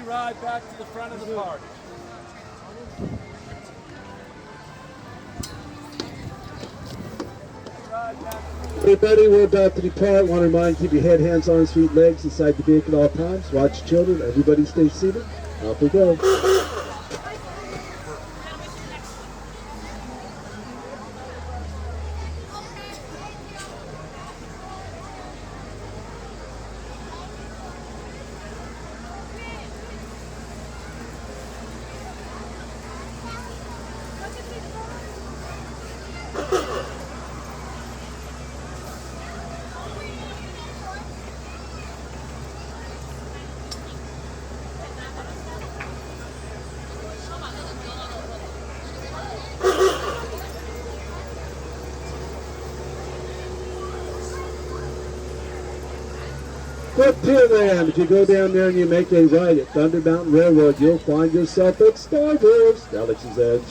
ride back to the front of the park. Everybody, we're about to depart. Want to remind you, keep your head, hands, arms, feet, legs inside the vehicle at all times. Watch your children. Everybody stay seated. Off we go. Disneyland. If you go down there and you make a right at Thunder Mountain Railroad, you'll find yourself at Star Wars, Galaxy's Edge.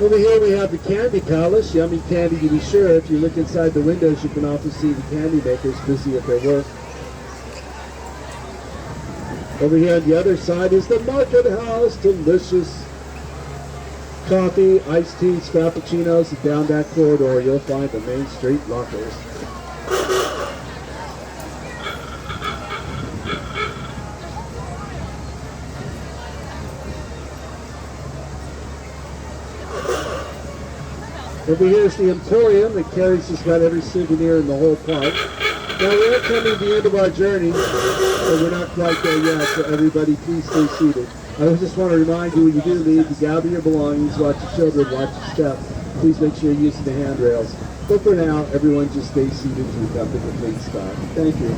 Over here we have the Candy Palace, yummy candy to be sure. If you look inside the windows, you can also see the candy makers busy at their work. Over here on the other side is the Market House, delicious coffee, iced tea, frappuccinos, and down that corridor you'll find the Main Street Lockers. Over here is the Emporium that carries just about every souvenir in the whole park. Now we are coming to the end of our journey, so we're not quite there yet, so everybody please stay seated. I just want to remind you when you do leave, to gather your belongings, watch your children, watch your step. Please make sure you're using the handrails. But for now, everyone just stay seated to pick up the complete stop. Thank you.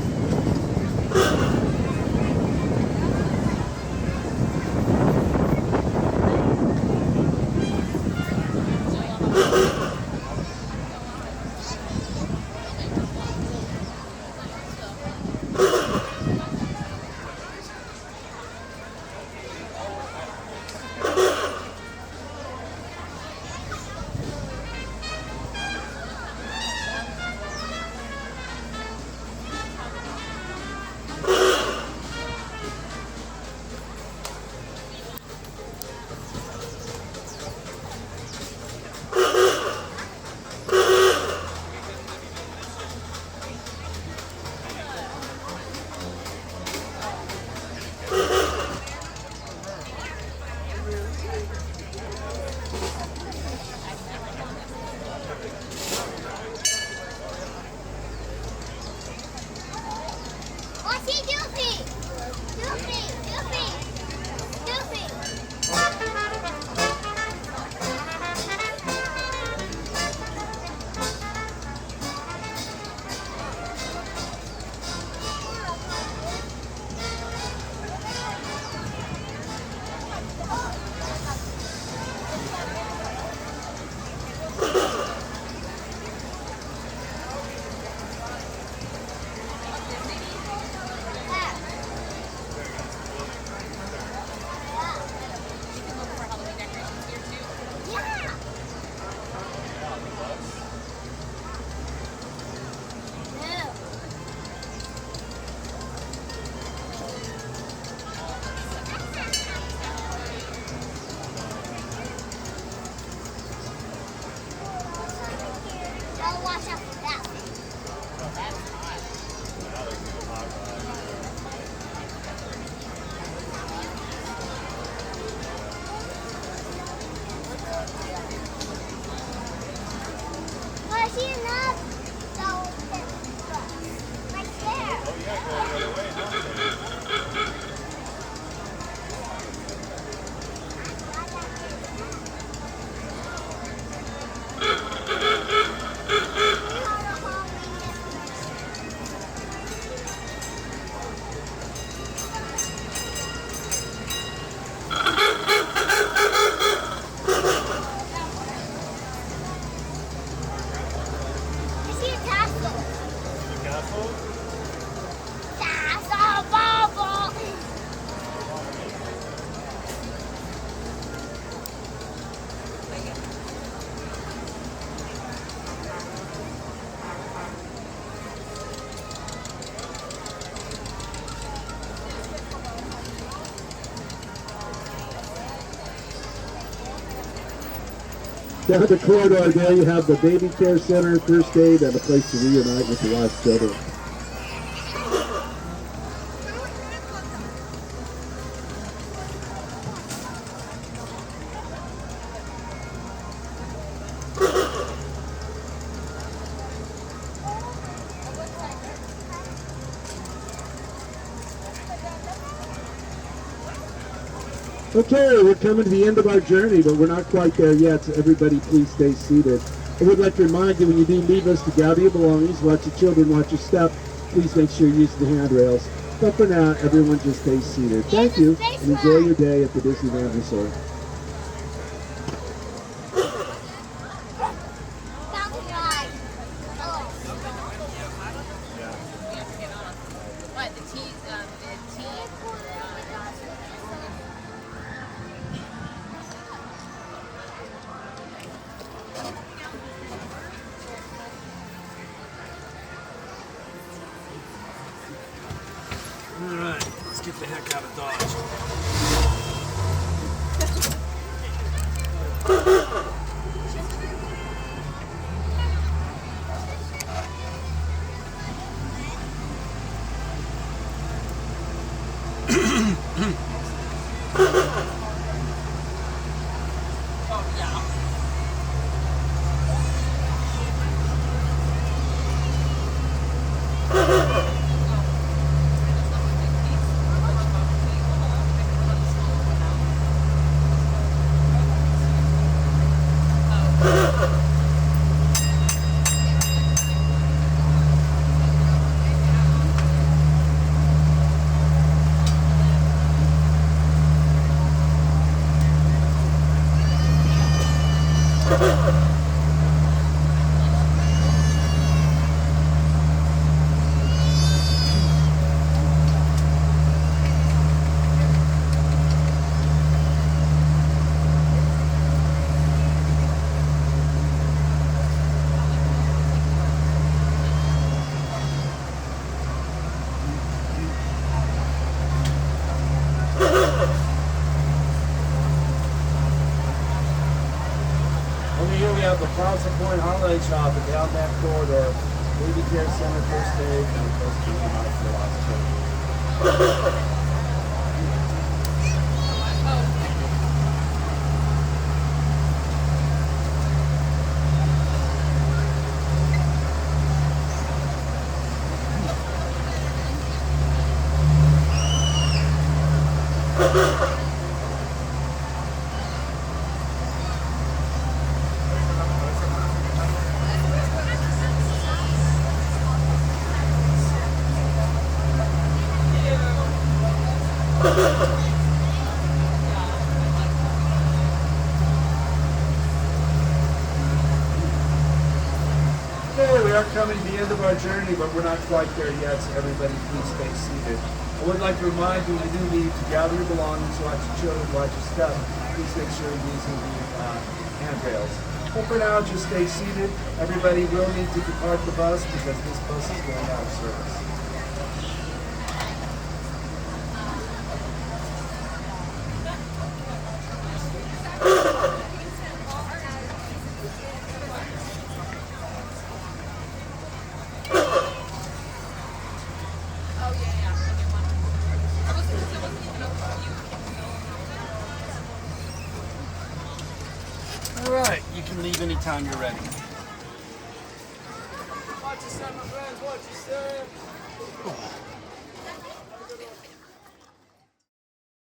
Down the corridor there you have the baby care center, first aid, and a place to reunite with the lost children. Okay, we're coming to the end of our journey, but we're not quite there yet, so everybody please stay seated. I would like to remind you when you do leave us to gather your belongings, watch your children, watch your step, please make sure you use the handrails. But for now, everyone just stay seated. Thank you, and enjoy your day at the Disneyland Resort. Alright, let's get the heck out of Dodge. Over here we have the Plaza Point Holiday Shop and down that corridor, Baby Care Center, First Aid, and of course the Unite for the Lost Children. Okay, we are coming to the end of our journey, but we're not quite there yet, so everybody please stay seated. I would like to remind you when you do leave to gather your belongings, watch your children, watch your stuff. Please make sure you're using the handrails. But for now, just stay seated. Everybody will need to depart the bus because this bus is going out of service. Alright, you can leave anytime you're ready. Watch your son, my friends, watch your son.